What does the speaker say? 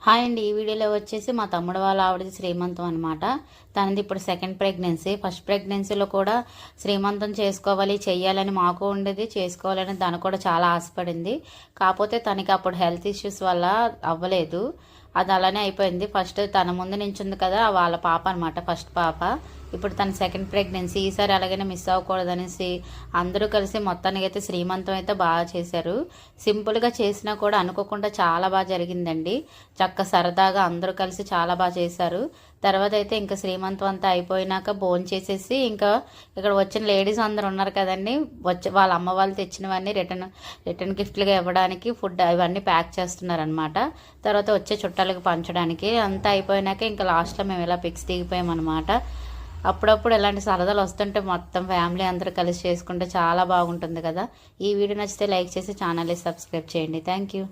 Hi అండి. ఈ వీడియోలో వచ్చేసి మా తమ్ముడు వాళ్ళ ఆవిడది శ్రీమంతం అనమాట. తనది ఇప్పుడు సెకండ్ ప్రెగ్నెన్సీ. ఫస్ట్ ప్రెగ్నెన్సీలో కూడా శ్రీమంతం చేసుకోవాలి చెయ్యాలని మాకు ఉండేది, చేసుకోవాలని తను కూడా చాలా ఆశపడింది. కాకపోతే తనకి అప్పుడు హెల్త్ ఇష్యూస్ వల్ల అవ్వలేదు. అది అలానే అయిపోయింది. ఫస్ట్ తన ముందు నించుంది కదా, వాళ్ళ పాప అనమాట, ఫస్ట్ పాప. ఇప్పుడు తన సెకండ్ ప్రెగ్నెన్సీ. ఈసారి అలాగైనా మిస్ అవ్వకూడదనేసి అందరూ కలిసి మొత్తానికి అయితే శ్రీమంతం అయితే బాగా చేశారు. సింపుల్గా చేసినా కూడా అనుకోకుండా చాలా బాగా జరిగిందండి. చక్క సరదాగా అందరూ కలిసి చాలా బాగా చేశారు. తర్వాత అయితే ఇంకా శ్రీమంతం అంతా అయిపోయినాక భోంచేసేసి ఇంకా ఇక్కడ వచ్చిన లేడీస్ అందరు ఉన్నారు కదండి, వాళ్ళ అమ్మ వాళ్ళు తెచ్చినవన్నీ రిటర్న్ గిఫ్ట్లుగా ఇవ్వడానికి ఫుడ్ ఇవన్నీ ప్యాక్ చేస్తున్నారనమాట. తర్వాత వచ్చే చుట్టాలకు పంచడానికి అంతా అయిపోయినాక ఇంకా లాస్ట్లో మేము ఇలా పిక్స్ దిగిపోయామన్నమాట. అప్పుడప్పుడు ఇలాంటి సరదాలు వస్తుంటే మొత్తం ఫ్యామిలీ అందరూ కలిసి చేసుకుంటే చాలా బాగుంటుంది కదా. ఈ వీడియో నచ్చితే లైక్ చేసి ఛానల్ని సబ్స్క్రైబ్ చేయండి. Thank you.